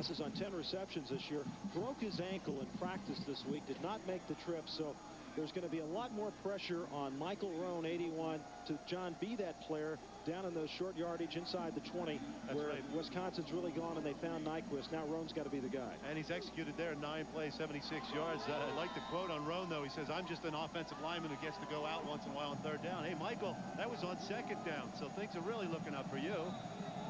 passes on 10 receptions this year. Broke his ankle in practice this week. Did not make the trip. So there's going to be a lot more pressure on Michael Roan, 81, to John be that player down in those short yardage inside the 20. That's where right. Wisconsin's really gone, and they found Nyquist. Now Roan's got to be the guy. And he's executed there, 9 plays, 76 yards. I like the quote on Roan, though. He says, I'm just an offensive lineman who gets to go out once in a while on 3rd down. Hey, Michael, that was on 2nd down, so things are really looking up for you.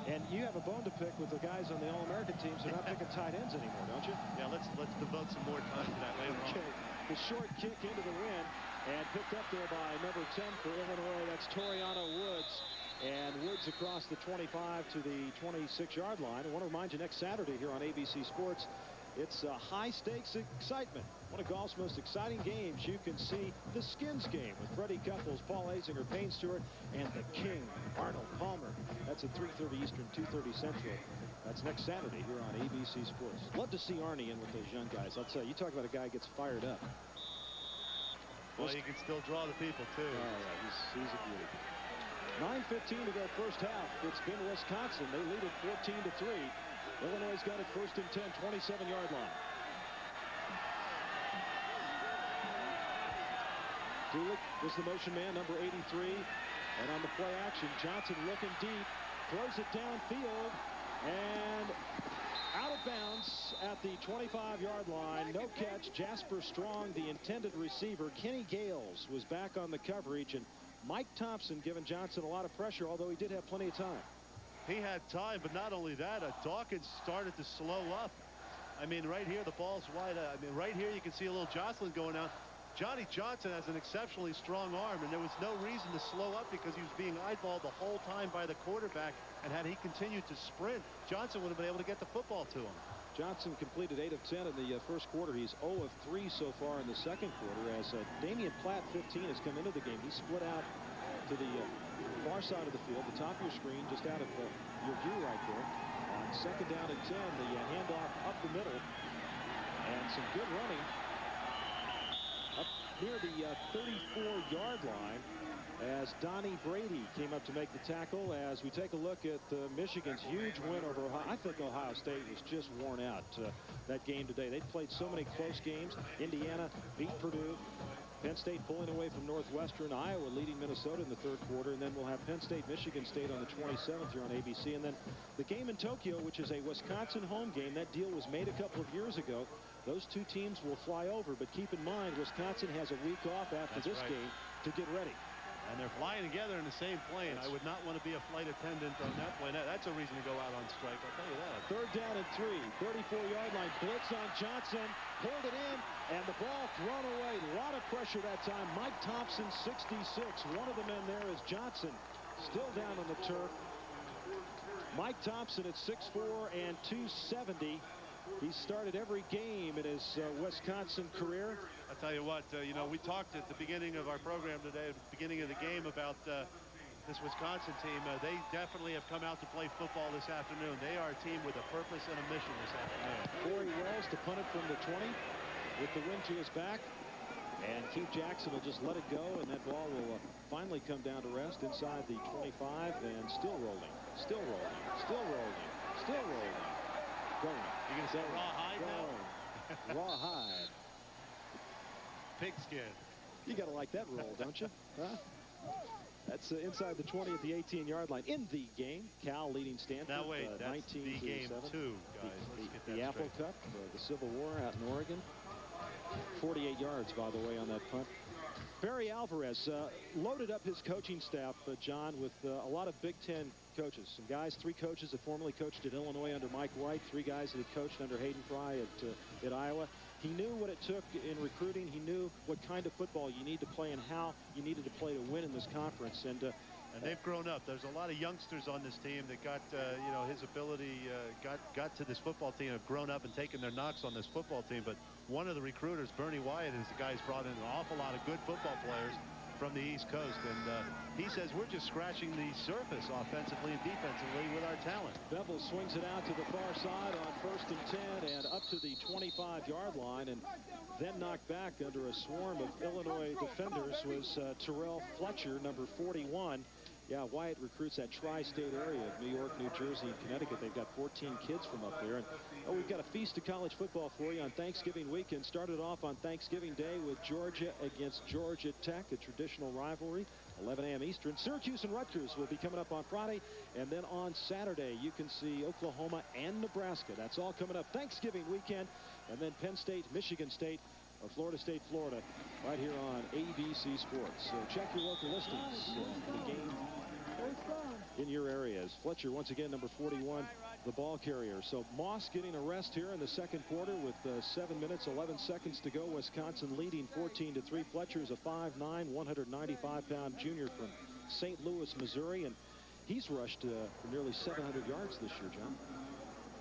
And you have a bone to pick with the guys on the All-American teams. They're not picking tight ends anymore, don't you? Yeah, let's devote some more time to that later on. The short kick into the wind and picked up there by number 10 for Illinois. That's Toriano Woods. And Woods across the 25 to the 26-yard line. I want to remind you, next Saturday here on ABC Sports, it's high-stakes excitement. One of golf's most exciting games. You can see the Skins game with Freddie Couples, Paul Azinger, Payne Stewart, and the King, Arnold Palmer. That's at 3:30 Eastern, 2:30 Central. That's next Saturday here on ABC Sports. Love to see Arnie in with those young guys. I'll tell you, talk about a guy who gets fired up. Well, he can still draw the people, too. Oh, yeah, he's a beauty. 9:15 to go first half. It's been Wisconsin. They lead it 14-3. Illinois got it 1st and 10, 27-yard line. Dulick is the motion man, number 83. And on the play action, Johnson looking deep, throws it downfield, and out of bounds at the 25-yard line. No catch. Jasper Strong, the intended receiver. Kenny Gales was back on the coverage, and Mike Thompson giving Johnson a lot of pressure, although he did have plenty of time. He had time, but not only that, Dawkins started to slow up. I mean, right here, the ball's wide. I mean, right here, you can see a little jostling going on. Johnny Johnson has an exceptionally strong arm, and there was no reason to slow up because he was being eyeballed the whole time by the quarterback. And had he continued to sprint, Johnson would have been able to get the football to him. Johnson completed 8 of 10 in the first quarter. He's 0 of 3 so far in the second quarter, as Damian Platt, 15, has come into the game. He split out to the far side of the field, the top of your screen, just out of your view right there. On 2nd down and 10, the handoff up the middle, and some good running up near the 34-yard line as Donnie Brady came up to make the tackle. As we take a look at Michigan's huge win over Ohio. I think Ohio State was just worn out that game today. They played so many close games. Indiana beat Purdue. Penn State pulling away from Northwestern. Iowa leading Minnesota in the 3rd quarter. And then we'll have Penn State, Michigan State on the 27th here on ABC. And then the game in Tokyo, which is a Wisconsin home game. That deal was made a couple of years ago. Those two teams will fly over. But keep in mind, Wisconsin has a week off after this game to get ready. And they're flying together in the same plane. I would not want to be a flight attendant on that plane. That's a reason to go out on strike, I'll tell you that. 3rd down and 3. 34-yard line. Blitz on Johnson. Pulled it in, and the ball thrown away. A lot of pressure that time. Mike Thompson, 66. One of the men there is Johnson, still down on the turf. Mike Thompson at 6'4" and 270. He started every game in his Wisconsin career. I'll tell you what, you know, we talked at the beginning of our program today, at the beginning of the game, about this Wisconsin team. They definitely have come out to play football this afternoon. They are a team with a purpose and a mission this afternoon. Corey Wells to punt it from the 20 with the wind to his back. And Keith Jackson will just let it go, and that ball will finally come down to rest inside the 25, and still rolling, still rolling, still rolling, still rolling. Going. You're going to say rawhide now? Rawhide. Pigskin. You got to like that roll, don't you? Huh? That's inside the 20 at the 18-yard line. In the game, Cal leading Stanford. Now wait, that's the game 2, guys. The Apple Cup, the Civil War out in Oregon. 48 yards, by the way, on that punt. Barry Alvarez loaded up his coaching staff, John, with a lot of Big Ten coaches. Some guys, 3 coaches that formerly coached at Illinois under Mike White, 3 guys that had coached under Hayden Fry at Iowa. He knew what it took in recruiting. He knew what kind of football you need to play and how you needed to play to win in this conference. And they've grown up. There's a lot of youngsters on this team that got, you know, his ability got to this football team, have grown up and taken their knocks on this football team. But one of the recruiters, Bernie Wyatt, is the guy who's brought in an awful lot of good football players from the East Coast. And he says we're just scratching the surface offensively and defensively with our talent. Bevel swings it out to the far side on 1st and 10 and up to the 25-yard line, and then knocked back under a swarm of Illinois defenders was Terrell Fletcher, number 41. Yeah, Wyatt recruits that tri-state area of New York, New Jersey, and Connecticut. They've got 14 kids from up there. And we've got a feast of college football for you on Thanksgiving weekend. Started off on Thanksgiving Day with Georgia against Georgia Tech, a traditional rivalry, 11 a.m. Eastern. Syracuse and Rutgers will be coming up on Friday. And then on Saturday, you can see Oklahoma and Nebraska. That's all coming up Thanksgiving weekend. And then Penn State, Michigan State, or Florida State, Florida, right here on ABC Sports. So check your local listings for the game in your areas. Fletcher, once again, number 41, the ball carrier. So Moss getting a rest here in the second quarter with 7 minutes, 11 seconds to go. Wisconsin leading 14-3. Fletcher's a 5'9", 195-pound junior from St. Louis, Missouri, and he's rushed for nearly 700 yards this year, John.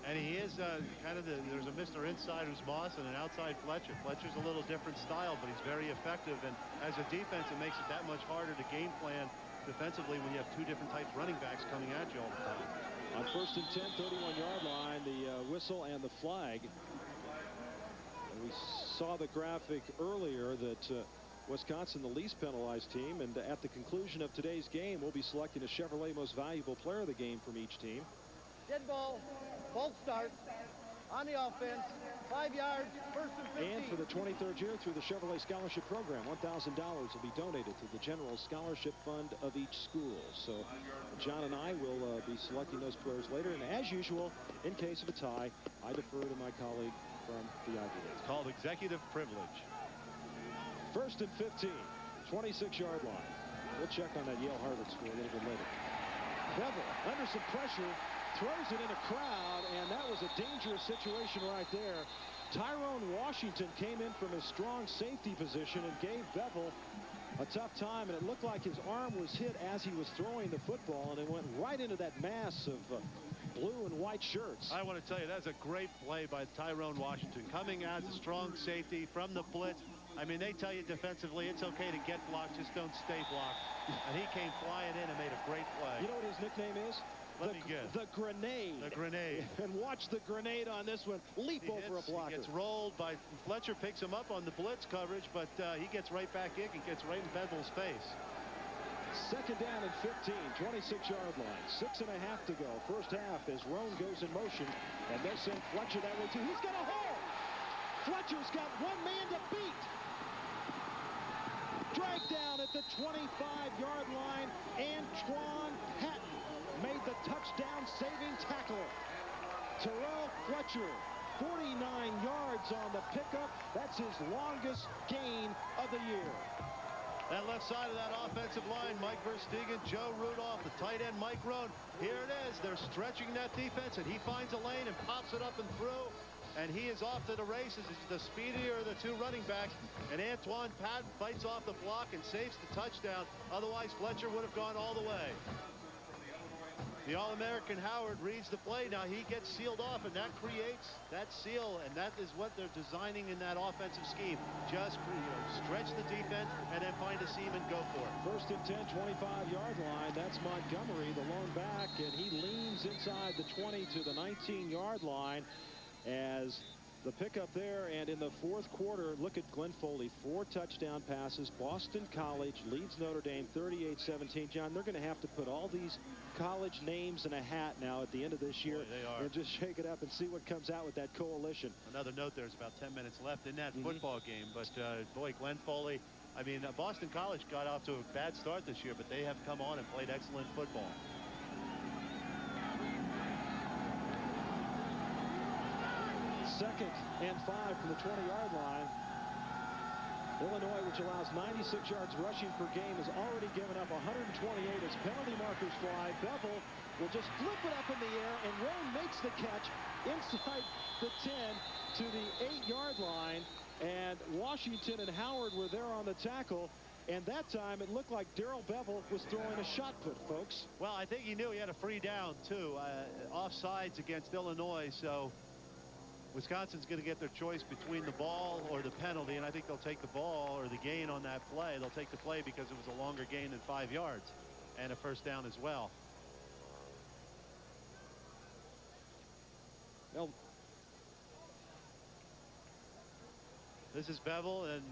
And he is kind of there's a Mr. Inside who's Moss and an outside Fletcher. Fletcher's a little different style, but he's very effective. And as a defense, it makes it that much harder to game plan defensively when you have two different types of running backs coming at you all the time. On 1st and 10, 31-yard line, the whistle and the flag. And we saw the graphic earlier that Wisconsin, the least penalized team, and at the conclusion of today's game, we'll be selecting a Chevrolet Most Valuable Player of the game from each team. Dead ball, false start on the offense, 5 yards, 1st and 15. And for the 23rd year through the Chevrolet Scholarship Program, $1,000 will be donated to the General Scholarship Fund of each school. So John and I will be selecting those players later. And as usual, in case of a tie, I defer to my colleague from the Ivy League. It's called executive privilege. 1st and 15, 26-yard line. We'll check on that Yale Harvard score a little bit later. Bevel under some pressure, throws it in a crowd, and that was a dangerous situation right there. Tyrone Washington came in from his strong safety position and gave Bevel a tough time, and it looked like his arm was hit as he was throwing the football, and it went right into that mass of blue and white shirts. I want to tell you, that's a great play by Tyrone Washington, coming as a strong safety from the blitz. I mean, they tell you defensively it's okay to get blocked, just don't stay blocked. And he came flying in and made a great play. You know what his nickname is? Let me guess. The Grenade. The Grenade. And watch the Grenade on this one leap over a blocker. He gets rolled by Fletcher, picks him up on the blitz coverage, but he gets right back in and gets right in Bevel's face. 2nd down and 15, 26-yard line. 6.5 to go. First half as Roan goes in motion, and they'll send Fletcher that way too. He's got a hole. Fletcher's got one man to beat. Dragged down at the 25-yard line. Antoine Patton made the touchdown-saving tackle. Terrell Fletcher, 49 yards on the pickup. That's his longest gain of the year. That left side of that offensive line, Mike Verstegen, Joe Rudolph, the tight end Mike Roan. Here it is. They're stretching that defense, and he finds a lane and pops it up and through. And he is off to the races. He's the speedier of the two running backs. And Antoine Patton fights off the block and saves the touchdown. Otherwise, Fletcher would have gone all the way. The All-American Howard reads the play. Now he gets sealed off, and that creates that seal, and that is what they're designing in that offensive scheme. Just stretch the defense and then find a seam and go for it. 1st and 10, 25-yard line. That's Montgomery, the lone back, and he leans inside the 20 to the 19-yard line as the pickup there. And in the 4th quarter, look at Glenn Foley, 4 touchdown passes. Boston College leads Notre Dame 38-17. John, they're going to have to put all these college names in a hat now at the end of this year. Boy, they are. And just shake it up and see what comes out with that coalition. Another note, there's about 10 minutes left in that football game, but boy, Glenn Foley, I mean, Boston College got off to a bad start this year, but they have come on and played excellent football. 2nd and 5 from the 20-yard line. Illinois, which allows 96 yards rushing per game, has already given up 128 as penalty markers fly. Bevel will just flip it up in the air, and Roan makes the catch inside the 10 to the 8-yard line. And Washington and Howard were there on the tackle. And that time, it looked like Darrell Bevel was throwing a shot put, folks. Well, I think he knew he had a free down, too. Offsides against Illinois, so Wisconsin's going to get their choice between the ball or the penalty, and I think they'll take the ball or the gain on that play. They'll take the play because it was a longer gain than 5 yards and a first down as well. Well, This is Bevel, and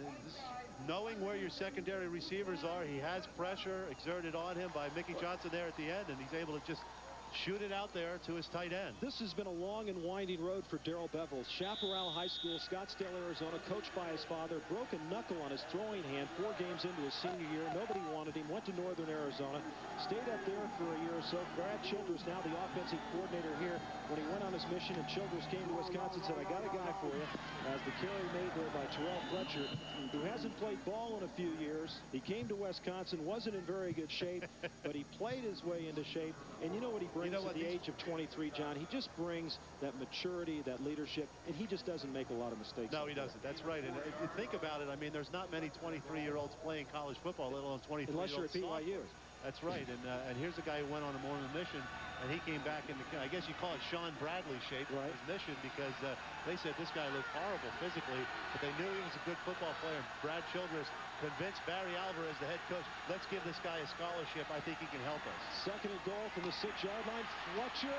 knowing where your secondary receivers are, he has pressure exerted on him by Mickey Johnson there at the end, and he's able to just shoot it out there to his tight end. This has been a long and winding road for Darrell Bevel. Chaparral High School, Scottsdale, Arizona, coached by his father, broke a knuckle on his throwing hand 4 games into his senior year. Nobody wanted him, went to Northern Arizona, stayed up there for a year or so. Brad Childress, now the offensive coordinator here, when he went on his mission and Childress came to Wisconsin, said, I got a guy for you, as the carry made there by Terrell Fletcher, who hasn't played ball in a few years. He came to Wisconsin, wasn't in very good shape, but he played his way into shape. And you know what he brings at the age of 23, John? He just brings that maturity, that leadership, and he just doesn't make a lot of mistakes. No, he doesn't. That's right. And if you think about it, I mean, there's not many 23-year-olds playing college football, let alone 23-year-olds. Unless you're at BYU. That's right. And here's a guy who went on a more of a mission, and he came back in the, I guess you call it Sean Bradley shape, right, his mission, because they said this guy looked horrible physically, but they knew he was a good football player. Brad Childress convinced Barry Alvarez, the head coach, let's give this guy a scholarship. I think he can help us. 2nd and goal from the 6-yard line. Fletcher,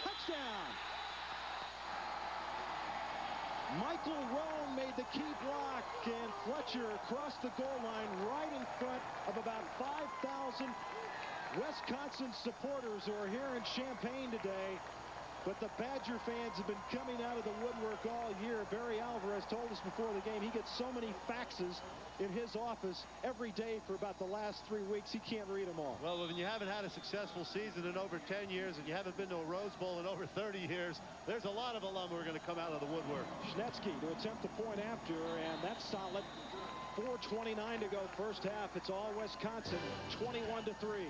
touchdown! Michael Roan made the key block, and Fletcher crossed the goal line right in front of about 5,000 Wisconsin supporters who are here in Champaign today. But the Badger fans have been coming out of the woodwork all year. Barry Alvarez told us before the game he gets so many faxes in his office every day for about the last 3 weeks, he can't read them all. Well, when you haven't had a successful season in over 10 years and you haven't been to a Rose Bowl in over 30 years, there's a lot of alum who are going to come out of the woodwork. Schnetsky to attempt the point after, and that's solid. 4:29 to go first half. It's all Wisconsin, 21-3.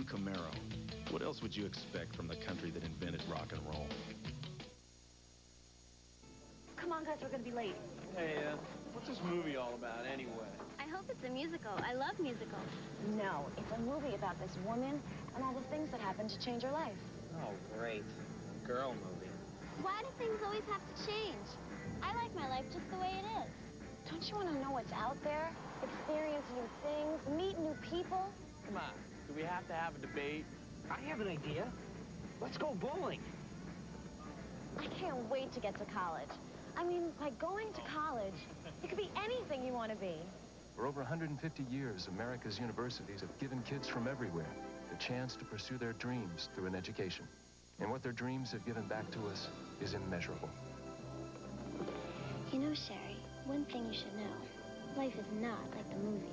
Camaro. What else would you expect from the country that invented rock and roll? Come on, guys, we're going to be late. Hey, what's this movie all about anyway? I hope it's a musical. I love musicals. No, it's a movie about this woman and all the things that happened to change her life. Oh, great. Girl movie. Why do things always have to change? I like my life just the way it is. Don't you want to know what's out there? Experience new things, meet new people? Come on. Do we have to have a debate? I have an idea. Let's go bowling. I can't wait to get to college. I mean, by going to college, you could be anything you want to be. For over 150 years, America's universities have given kids from everywhere the chance to pursue their dreams through an education. And what their dreams have given back to us is immeasurable. You know, Sherry, one thing you should know. Life is not like the movies.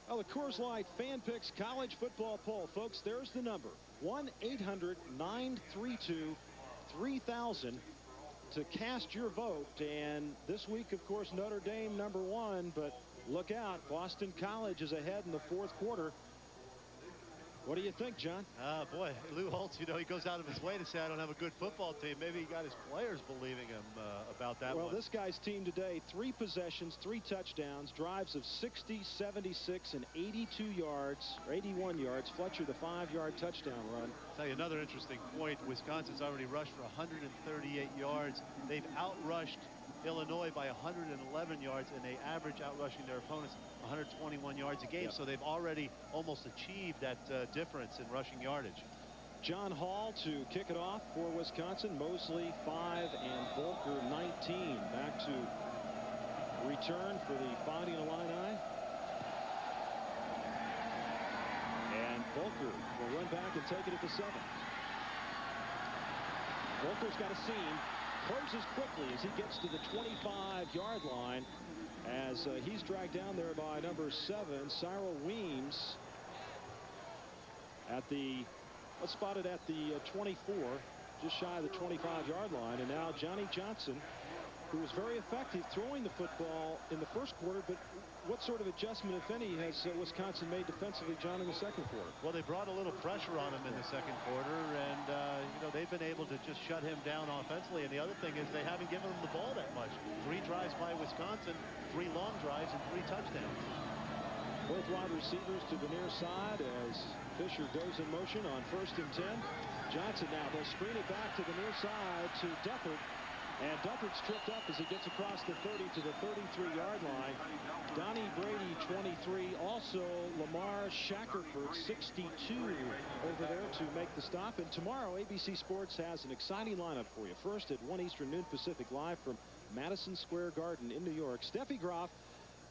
Well, the Coors Light Fan Picks College Football Poll. Folks, there's the number. 1-800-932-3000 to cast your vote. And this week, of course, Notre Dame #1. But look out, Boston College is ahead in the 4th quarter. What do you think, John? Boy, Lou Holtz, you know, he goes out of his way to say, I don't have a good football team. Maybe he got his players believing him about that one. Well, this guy's team today, 3 possessions, 3 touchdowns, drives of 60, 76, and 82 yards, or 81 yards. Fletcher, the 5-yard touchdown run. I'll tell you another interesting point. Wisconsin's already rushed for 138 yards. They've outrushed Illinois by 111 yards, and they average outrushing their opponents 121 yards a game. Yep. So they've already almost achieved that difference in rushing yardage. John Hall to kick it off for Wisconsin. Mosley 5 and Volker 19. Back to return for the Fighting Illini. And Volker will run back and take it at the 7. Volker's got a seam. Closes quickly as he gets to the 25-yard line, as he's dragged down there by number 7, Cyril Weems, at the spotted at the 24, just shy of the 25-yard line. And now Johnny Johnson who was very effective throwing the football in the first quarter. But what sort of adjustment, if any, has Wisconsin made defensively, John, in the second quarter? Well, they brought a little pressure on him in the second quarter, and you know, they've been able to just shut him down offensively. And the other thing is they haven't given him the ball that much. 3 drives by Wisconsin, 3 long drives, and 3 touchdowns. Both wide receivers to the near side as Fisher goes in motion on 1st and 10. Johnson now, they'll screen it back to the near side to Dufford. And Dufford's tripped up as he gets across the 30 to the 33-yard line. Donnie Brady, 23. Also, Lamar Shackelford, 62, over there to make the stop. And tomorrow, ABC Sports has an exciting lineup for you. First at 1 Eastern, noon Pacific, live from Madison Square Garden in New York. Steffi Graf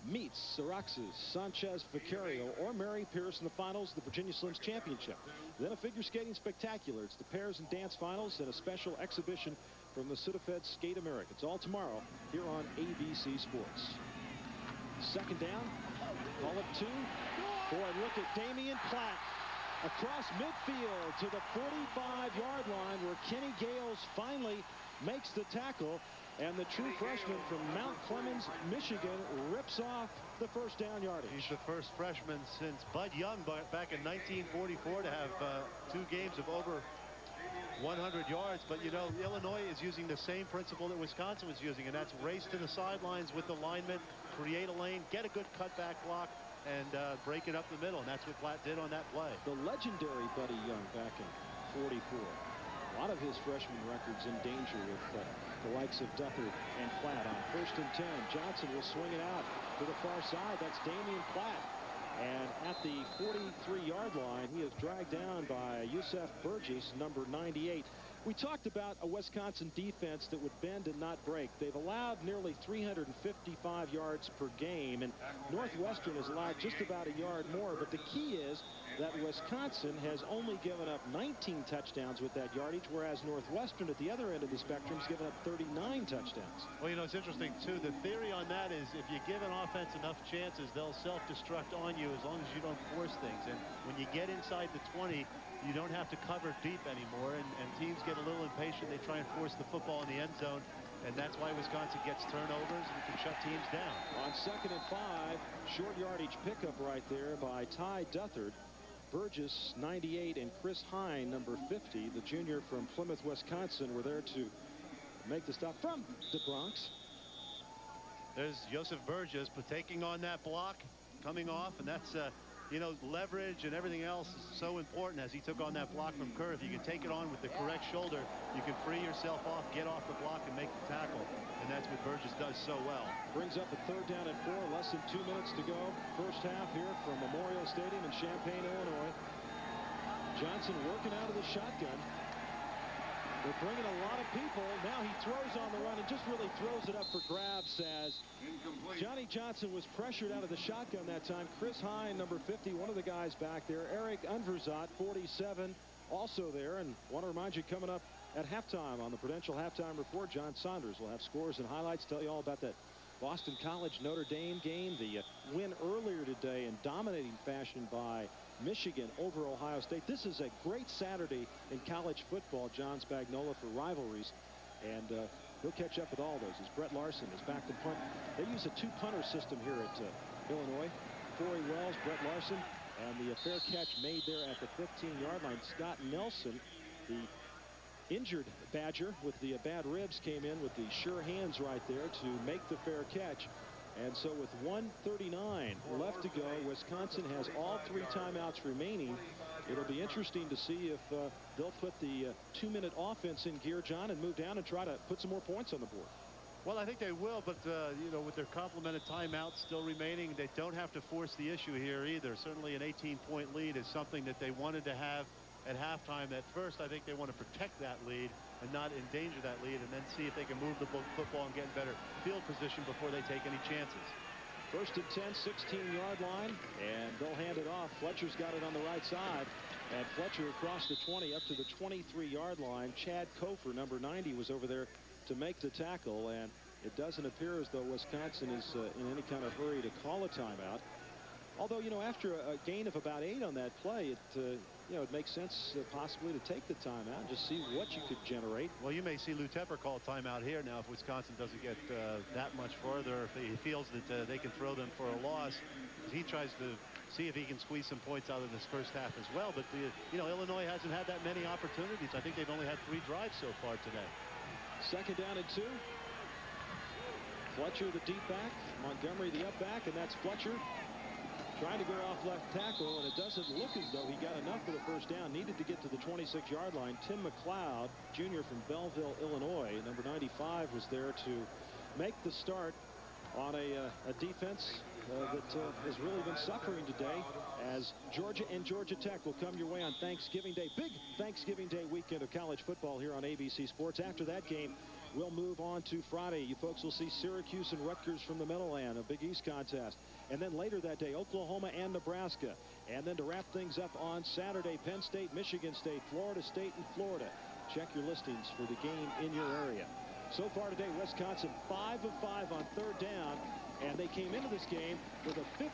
meets Saraxes, Sanchez Vicario, or Mary Pierce in the finals of the Virginia Slims Championship. Then a figure skating spectacular. It's the pairs and dance finals and a special exhibition from the Sudafed Skate Americans. All tomorrow here on ABC Sports. Second down. Call it 2. Boy, look at Damian Platt across midfield to the 45-yard line where Kenny Gales finally makes the tackle. And the true freshman from Mount Clemens, Michigan, rips off the first down yardage. He's the first freshman since Bud Young back in 1944 to have 2 games of over 100 yards. But, you know, Illinois is using the same principle that Wisconsin was using, and that's race to the sidelines with the linemen, create a lane, get a good cutback block, and break it up the middle. And that's what Platt did on that play. The legendary Buddy Young back in 44. A lot of his freshman records in danger with the likes of Dufford and Platt. On 1st and 10, Johnson will swing it out to the far side. That's Damian Platt. And at the 43-yard line, he is dragged down by Yusef Burgess, number 98. We talked about a Wisconsin defense that would bend and not break. They've allowed nearly 355 yards per game, and Northwestern has allowed just about a yard more. But the key is that Wisconsin has only given up 19 touchdowns with that yardage, whereas Northwestern at the other end of the spectrum has given up 39 touchdowns. Well, you know, it's interesting, too. The theory on that is if you give an offense enough chances, they'll self-destruct on you as long as you don't force things. And when you get inside the 20, you don't have to cover deep anymore, and teams get a little impatient. They try and force the football in the end zone, and that's why Wisconsin gets turnovers and can shut teams down. On 2nd and 5, short yardage pickup right there by Ty Duthard. Burgess, 98, and Chris Hine, number 50, the junior from Plymouth, Wisconsin, were there to make the stop from the Bronx. There's Joseph Burgess, but taking on that block, coming off, and that's you know, leverage and everything else is so important as he took on that block from Kerr. If you can take it on with the correct shoulder, you can free yourself off, get off the block, and make the tackle. And that's what Burgess does so well. Brings up a 3rd down and 4, less than 2 minutes to go. First half here from Memorial Stadium in Champaign, Illinois. Johnson working out of the shotgun. They're bringing a lot of people. Now he throws on the run and just really throws it up for grabs as Johnny Johnson was pressured out of the shotgun that time. Chris Hine, number 50, one of the guys back there. Eric Unverzat, 47, also there. And want to remind you, coming up at halftime on the Prudential Halftime Report, John Saunders will have scores and highlights, tell you all about that Boston College Notre Dame game, the win earlier today in dominating fashion by Michigan over Ohio State. This is a great Saturday in college football, John Spagnola, for rivalries, and he'll catch up with all those as Brett Larson is back to punt. They use a 2-punter system here at Illinois. Corey Wells, Brett Larson, and the fair catch made there at the 15-yard line. Scott Nelson, the injured Badger with the bad ribs, came in with the sure hands right there to make the fair catch. And so with 1:39 left to go, Wisconsin has all 3 timeouts remaining. It'll be interesting to see if they'll put the 2-minute offense in gear, John, and move down and try to put some more points on the board. Well, I think they will, but, you know, with their complemented timeouts still remaining, they don't have to force the issue here either. Certainly an 18-point lead is something that they wanted to have at halftime. At first, I think they want to protect that lead and not endanger that lead, and then see if they can move the football and get in better field position before they take any chances. 1st and 10, 16-yard line, and they'll hand it off. Fletcher's got it on the right side, and Fletcher across the 20 up to the 23-yard line. Chad Kofer, number 90, was over there to make the tackle, and it doesn't appear as though Wisconsin is in any kind of hurry to call a timeout. Although, you know, after a gain of about 8 on that play, it you know, it makes sense possibly to take the timeout and just see what you could generate. Well, you may see Lou Tepper call a timeout here now if Wisconsin doesn't get that much further, if he feels that they can throw them for a loss. He tries to see if he can squeeze some points out of this first half as well. But, you know, Illinois hasn't had that many opportunities. I think they've only had 3 drives so far today. 2nd down and 2. Fletcher, the deep back. Montgomery, the up back. And that's Fletcher trying to go off left tackle. And it doesn't look as though he got enough for the first down. Needed to get to the 26-yard line. Tim McLeod, junior from Belleville, Illinois, number 95, was there to make the start on a defense that has really been suffering today, as Georgia and Georgia Tech will come your way on Thanksgiving Day. Big Thanksgiving Day weekend of college football here on ABC Sports. After that game, we'll move on to Friday. You folks will see Syracuse and Rutgers from the Meadowland, a Big East contest. And then later that day, Oklahoma and Nebraska. And then to wrap things up on Saturday, Penn State, Michigan State, Florida State, and Florida. Check your listings for the game in your area. So far today, Wisconsin 5 of 5 on 3rd down. And they came into this game with a 56%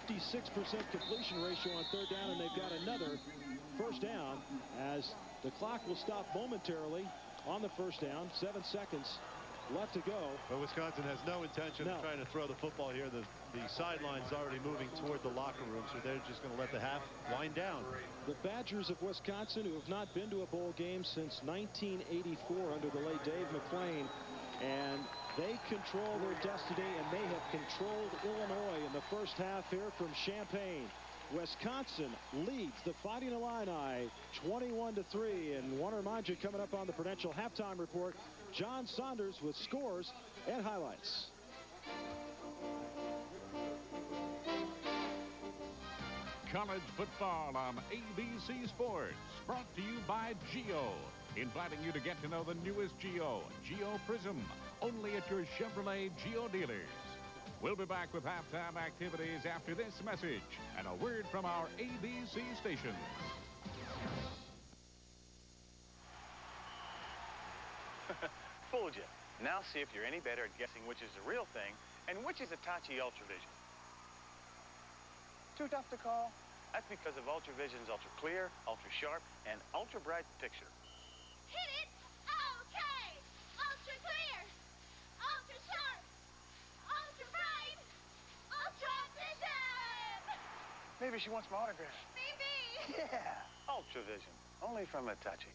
completion ratio on 3rd down, and they've got another first down as the clock will stop momentarily on the first down. 7 seconds left to go. But Wisconsin has no intention of trying to throw the football here. The sideline's already moving toward the locker room, so they're just going to let the half wind down. The Badgers of Wisconsin, who have not been to a bowl game since 1984 under the late Dave McClain, and they control their destiny, and they have controlled Illinois in the first half here from Champaign. Wisconsin leads the Fighting Illini 21-3. And want to remind you, coming up on the Prudential halftime report, John Saunders with scores and highlights. College football on ABC Sports, brought to you by Geo, inviting you to get to know the newest Geo Prizm, only at your Chevrolet Geo dealers. We'll be back with halftime activities after this message and a word from our ABC stations. Fooled you. Now see if you're any better at guessing which is the real thing and which is Hitachi UltraVision. Too tough to call? That's because of UltraVision's ultra clear, ultra sharp, and ultra bright picture. Hit it! Okay! Ultra clear! Ultra sharp! Ultra bright! Ultra vision! Maybe she wants my autograph. Maybe! Yeah! UltraVision. Only from Hitachi.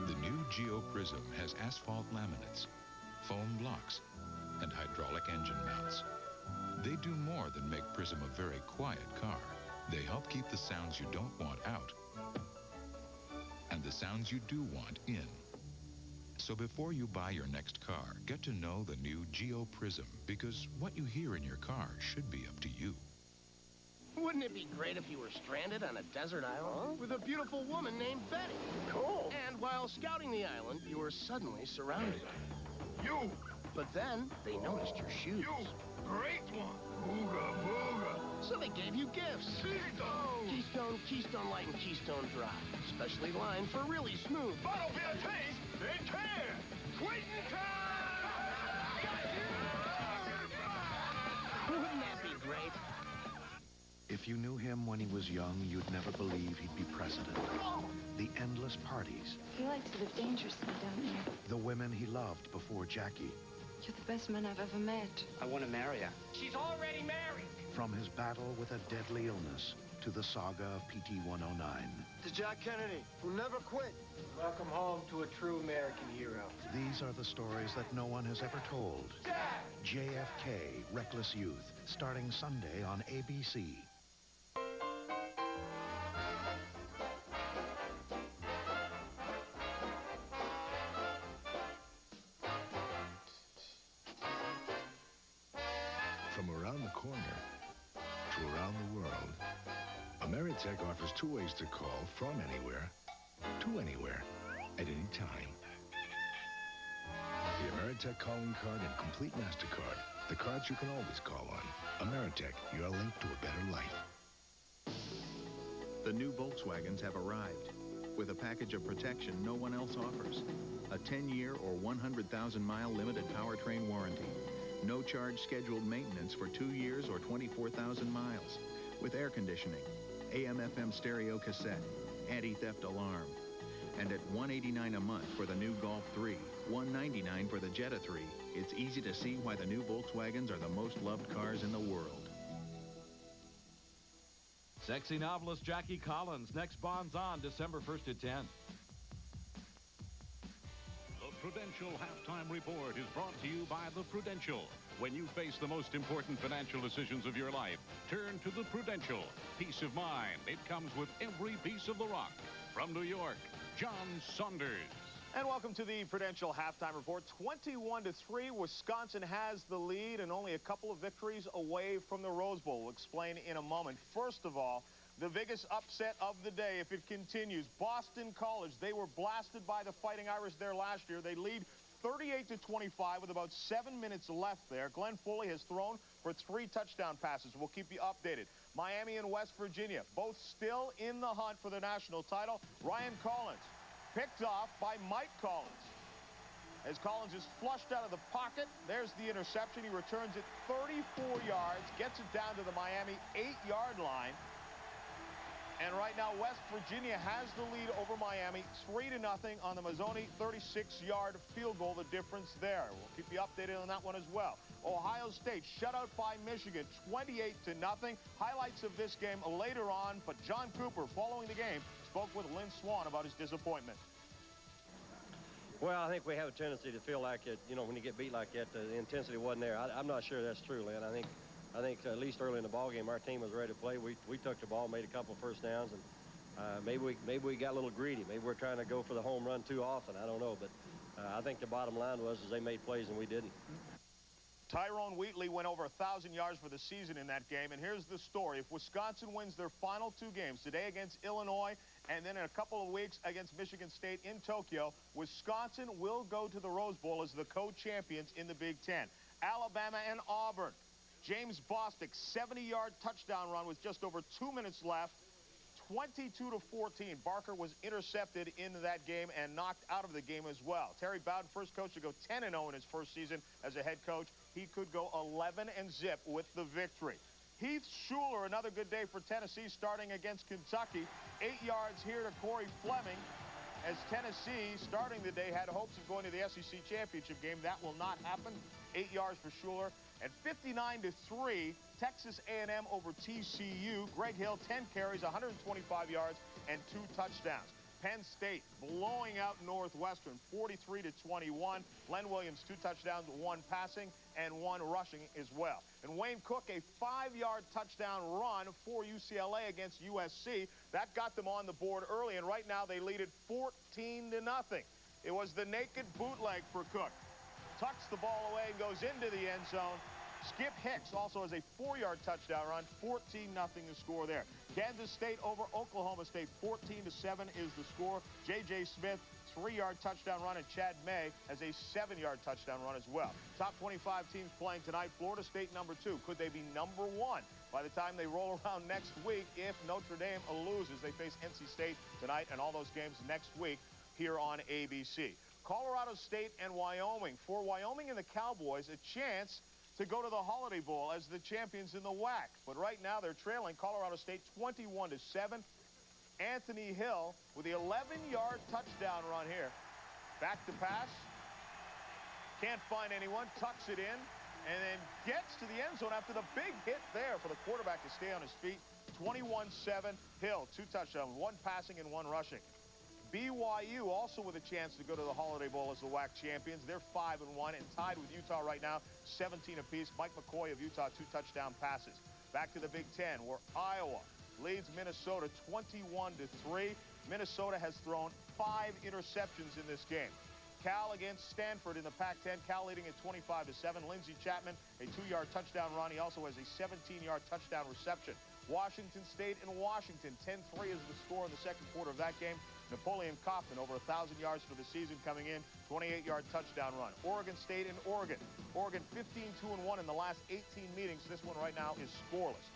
The new Geo Prizm has asphalt laminates, foam blocks, and hydraulic engine mounts. They do more than make Prizm a very quiet car. They help keep the sounds you don't want out and the sounds you do want in. So before you buy your next car, get to know the new Geo Prizm, because what you hear in your car should be up to you. Wouldn't it be great if you were stranded on a desert island with a beautiful woman named Betty? Cool. And while scouting the island, you were suddenly surrounded. You! But then they noticed your shoes. You! Great one! Booga booga! So they gave you gifts. Keystone! Keystone Light, and Keystone Dry. Specially lined for really smooth. Bottle beer taste and care! Quitting time! Wouldn't that be great? If you knew him when he was young, you'd never believe he'd be president. The endless parties. He likes to live dangerously down here. The women he loved before Jackie. You're the best man I've ever met. I want to marry her. She's already married. From his battle with a deadly illness to the saga of PT-109. To Jack Kennedy, who never quit. Welcome home to a true American hero. These are the stories that no one has ever told. JFK, Reckless Youth, starting Sunday on ABC. From around the corner to around the world, Ameritech offers 2 ways to call from anywhere to anywhere at any time. The Ameritech calling card and complete MasterCard, the cards you can always call on. Ameritech, your link to a better life. The new Volkswagens have arrived with a package of protection no one else offers. A 10-year or 100,000-mile limited powertrain warranty. No charge scheduled maintenance for 2 years or 24,000 miles. With air conditioning, AM/FM stereo cassette, anti-theft alarm. And at $189 a month for the new Golf 3, $199 for the Jetta 3, it's easy to see why the new Volkswagens are the most loved cars in the world. Sexy novelist Jackie Collins next bonds on December 1st to 10th. The Prudential Halftime Report is brought to you by the Prudential. When you face the most important financial decisions of your life, turn to the Prudential. Peace of mind. It comes with every piece of the rock. From New York, John Saunders. And welcome to the Prudential Halftime Report. 21-3, Wisconsin has the lead and only a couple of victories away from the Rose Bowl. We'll explain in a moment. First of all, the biggest upset of the day, if it continues, Boston College. They were blasted by the Fighting Irish there last year. They lead 38-25 with about 7 minutes left there. Glenn Foley has thrown for 3 touchdown passes. We'll keep you updated. Miami and West Virginia, both still in the hunt for the national title. Ryan Collins picked off by Mike Collins. As Collins is flushed out of the pocket, there's the interception. He returns it 34 yards, gets it down to the Miami 8-yard line. And right now, West Virginia has the lead over Miami, 3-0 on the Mazzoni 36-yard field goal, the difference there. We'll keep you updated on that one as well. Ohio State shut out by Michigan, 28-0. Highlights of this game later on, but John Cooper, following the game, spoke with Lynn Swan about his disappointment. Well, I think we have a tendency to feel like it, you know, when you get beat like that, the intensity wasn't there. I'm not sure that's true, Lynn. I think at least early in the ball game, our team was ready to play. We took the ball, made a couple first downs, and maybe we got a little greedy. Maybe we're trying to go for the home run too often. I don't know, but I think the bottom line was is they made plays and we didn't. Tyrone Wheatley went over 1,000 yards for the season in that game, and here's the story. If Wisconsin wins their final 2 games, today against Illinois and then in a couple of weeks against Michigan State in Tokyo, Wisconsin will go to the Rose Bowl as the co-champions in the Big Ten. Alabama and Auburn. James Bostic, 70-yard touchdown run with just over 2 minutes left, 22-14. Barker was intercepted in that game and knocked out of the game as well. Terry Bowden, first coach to go 10-0 in his first season as a head coach. He could go 11-0 with the victory. Heath Schuler, another good day for Tennessee, starting against Kentucky. 8 yards here to Corey Fleming, as Tennessee, starting the day, had hopes of going to the SEC championship game. That will not happen. 8 yards for Schuler. And 59-3, Texas A&M over TCU. Greg Hill, 10 carries, 125 yards, and 2 touchdowns. Penn State blowing out Northwestern, 43-21. Len Williams, 2 touchdowns, 1 passing, and 1 rushing as well. And Wayne Cook, a 5-yard touchdown run for UCLA against USC. That got them on the board early, and right now they lead it 14-0. It was the naked bootleg for Cook. Tucks the ball away and goes into the end zone. Skip Hicks also has a 4-yard touchdown run. 14-0 the score there. Kansas State over Oklahoma State. 14-7 is the score. J.J. Smith, 3-yard touchdown run, and Chad May has a 7-yard touchdown run as well. Top 25 teams playing tonight. Florida State number 2. Could they be number 1 by the time they roll around next week if Notre Dame loses? They face NC State tonight and all those games next week here on ABC. Colorado State and Wyoming. For Wyoming and the Cowboys, a chance to go to the Holiday Bowl as the champions in the WAC. But right now they're trailing Colorado State 21-7. Anthony Hill with the 11-yard touchdown run here. Back to pass. Can't find anyone. Tucks it in and then gets to the end zone after the big hit there for the quarterback to stay on his feet. 21-7. Hill, 2 touchdowns, 1 passing and 1 rushing. BYU also with a chance to go to the Holiday Bowl as the WAC champions. They're 5-1 and tied with Utah right now, 17 apiece. Mike McCoy of Utah, 2 touchdown passes. Back to the Big Ten, where Iowa leads Minnesota 21-3. Minnesota has thrown 5 interceptions in this game. Cal against Stanford in the Pac-10. Cal leading at 25-7. Lindsey Chapman, a 2-yard touchdown run. He also has a 17-yard touchdown reception. Washington State and Washington, 10-3 is the score in the second quarter of that game. Napoleon Kaufman, over 1,000 yards for the season coming in, 28-yard touchdown run. Oregon State and Oregon. Oregon 15-2-1 in the last 18 meetings. This one right now is scoreless.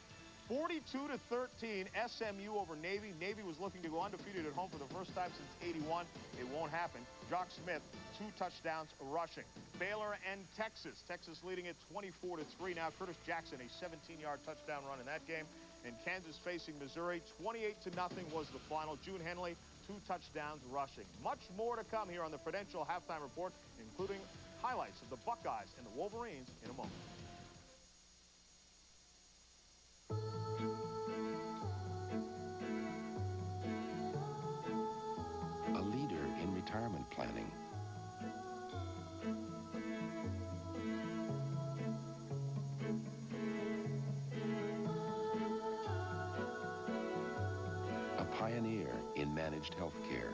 42-13, SMU over Navy. Navy was looking to go undefeated at home for the first time since '81. It won't happen. Jock Smith, 2 touchdowns rushing. Baylor and Texas. Texas leading it 24-3 now. Curtis Jackson, a 17-yard touchdown run in that game. And Kansas facing Missouri, 28-0 was the final. June Henley, 2 touchdowns rushing. Much more to come here on the Prudential Halftime Report, including highlights of the Buckeyes and the Wolverines in a moment. A leader in retirement planning. A pioneer in managed health care.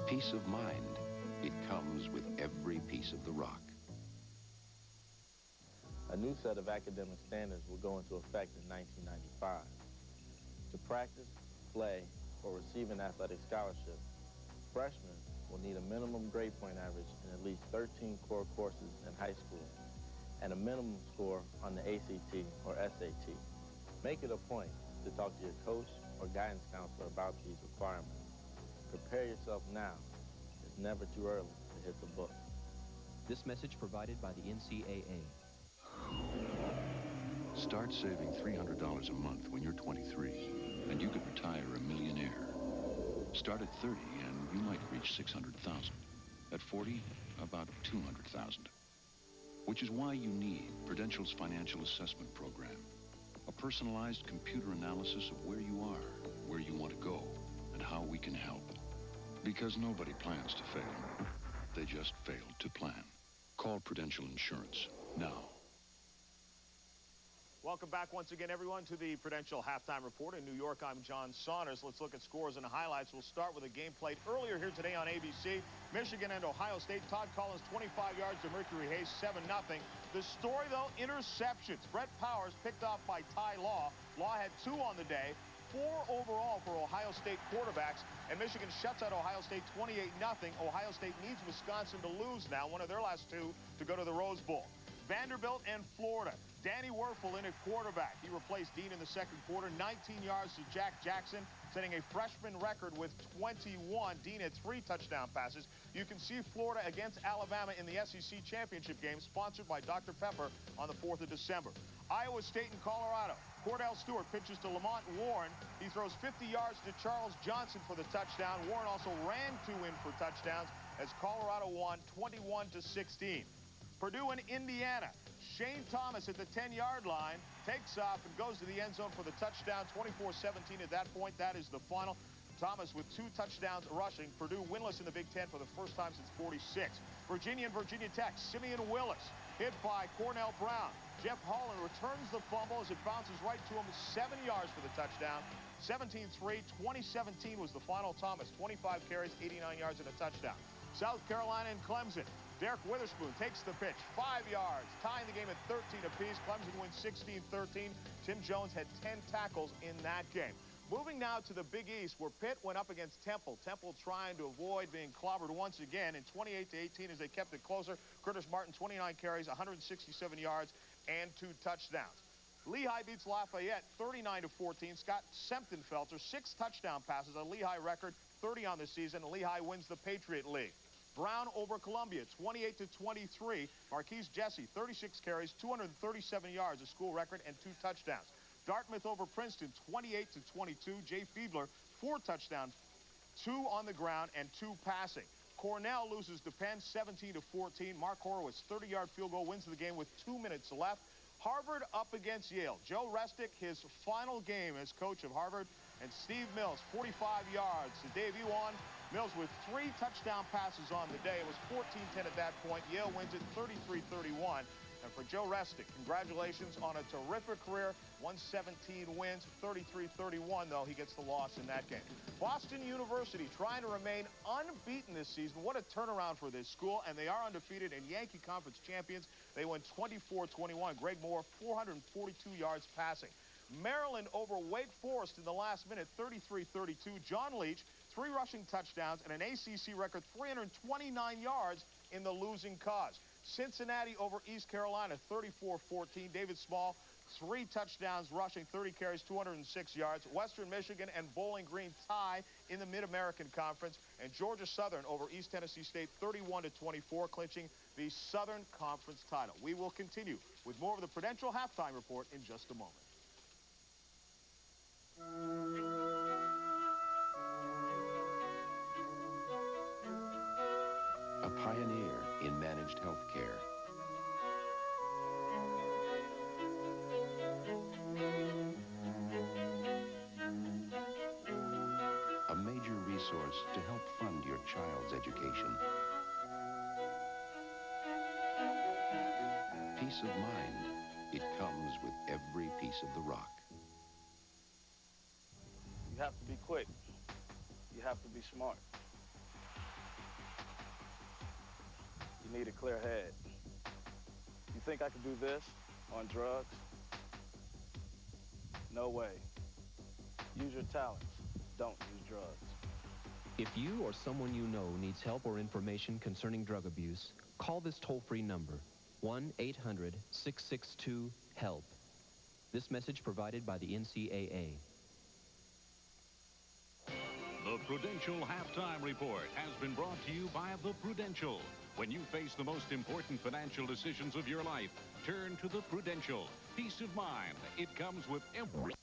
Peace of mind. It comes with every piece of the rock. A new set of academic standards will go into effect in 1995. To practice, play, or receive an athletic scholarship, freshmen will need a minimum grade point average in at least 13 core courses in high school and a minimum score on the ACT or SAT. Make it a point to talk to your coach or guidance counselor about these requirements. Prepare yourself now. It's never too early to hit the books. This message provided by the NCAA. Start saving $300 a month when you're 23, and you could retire a millionaire. Start at 30, and you might reach 600,000. At 40, about 200,000. Which is why you need Prudential's Financial Assessment Program. A personalized computer analysis of where you are, where you want to go, and how we can help. Because nobody plans to fail. They just failed to plan. Call Prudential Insurance now. Welcome back once again, everyone, to the Prudential Halftime Report. In New York, I'm John Saunders. Let's look at scores and highlights. We'll start with a game played earlier here today on ABC. Michigan and Ohio State. Todd Collins, 25 yards to Mercury Hayes, 7-0. The story, though, interceptions. Brett Powers picked off by Ty Law. Law had 2 on the day. 4 overall for Ohio State quarterbacks, and Michigan shuts out Ohio State 28-0. Ohio State needs Wisconsin to lose now, one of their last 2, to go to the Rose Bowl. Vanderbilt and Florida. Danny Werfel in at quarterback. He replaced Dean in the second quarter. 19 yards to Jack Jackson, setting a freshman record with 21. Dean had 3 touchdown passes. You can see Florida against Alabama in the SEC championship game, sponsored by Dr. Pepper on the 4th of December. Iowa State and Colorado. Cordell Stewart pitches to Lamont Warren. He throws 50 yards to Charles Johnson for the touchdown. Warren also ran 2 in for touchdowns as Colorado won 21-16. Purdue and Indiana. Shane Thomas at the 10-yard line takes off and goes to the end zone for the touchdown. 24-17 at that point. That is the final. Thomas with 2 touchdowns rushing. Purdue winless in the Big Ten for the first time since '46. Virginia and Virginia Tech. Simeon Willis hit by Cornell Brown. Jeff Holland returns the fumble as it bounces right to him. 7 yards for the touchdown. 17-3. 2017 was the final. Thomas, 25 carries, 89 yards and a touchdown. South Carolina and Clemson. Derek Witherspoon takes the pitch, 5 yards, tying the game at 13 apiece. Clemson wins 16-13. Tim Jones had 10 tackles in that game. Moving now to the Big East, where Pitt went up against Temple. Temple trying to avoid being clobbered once again in 28-18 as they kept it closer. Curtis Martin, 29 carries, 167 yards, and 2 touchdowns. Lehigh beats Lafayette 39-14. Scott Semptenfelter, 6 touchdown passes, a Lehigh record, 30 on the season. Lehigh wins the Patriot League. Brown over Columbia, 28-23. Marquise Jesse, 36 carries, 237 yards, a school record, and 2 touchdowns. Dartmouth over Princeton, 28-22. Jay Fiedler, 4 touchdowns, 2 on the ground, and 2 passing. Cornell loses to Penn, 17-14. Mark Horowitz, 30-yard field goal, wins the game with 2 minutes left. Harvard up against Yale. Joe Resnick, his final game as coach of Harvard, and Steve Mills, 45 yards to debut on. Mills with 3 touchdown passes on the day. It was 14-10 at that point. Yale wins it 33-31. And for Joe Resnick, congratulations on a terrific career. 117 wins, 33-31, though. He gets the loss in that game. Boston University trying to remain unbeaten this season. What a turnaround for this school. And they are undefeated and Yankee Conference champions. They win 24-21. Greg Moore, 442 yards passing. Maryland over Wake Forest in the last minute, 33-32. John Leach, 3 rushing touchdowns and an ACC record 329 yards in the losing cause. Cincinnati over East Carolina, 34-14. David Small, 3 touchdowns rushing, 30 carries, 206 yards. Western Michigan and Bowling Green tie in the Mid-American Conference. And Georgia Southern over East Tennessee State, 31-24, clinching the Southern Conference title. We will continue with more of the Prudential Halftime Report in just a moment. A pioneer in managed health care. A major resource to help fund your child's education. Peace of mind. It comes with every piece of the rock. You have to be quick. You have to be smart. You need a clear head. You think I could do this on drugs? No way. Use your talents. Don't use drugs. If you or someone you know needs help or information concerning drug abuse, call this toll-free number, 1-800-662-HELP. This message provided by the NCAA. The Prudential Halftime Report has been brought to you by the Prudential. When you face the most important financial decisions of your life, turn to the Prudential. Peace of mind. It comes with every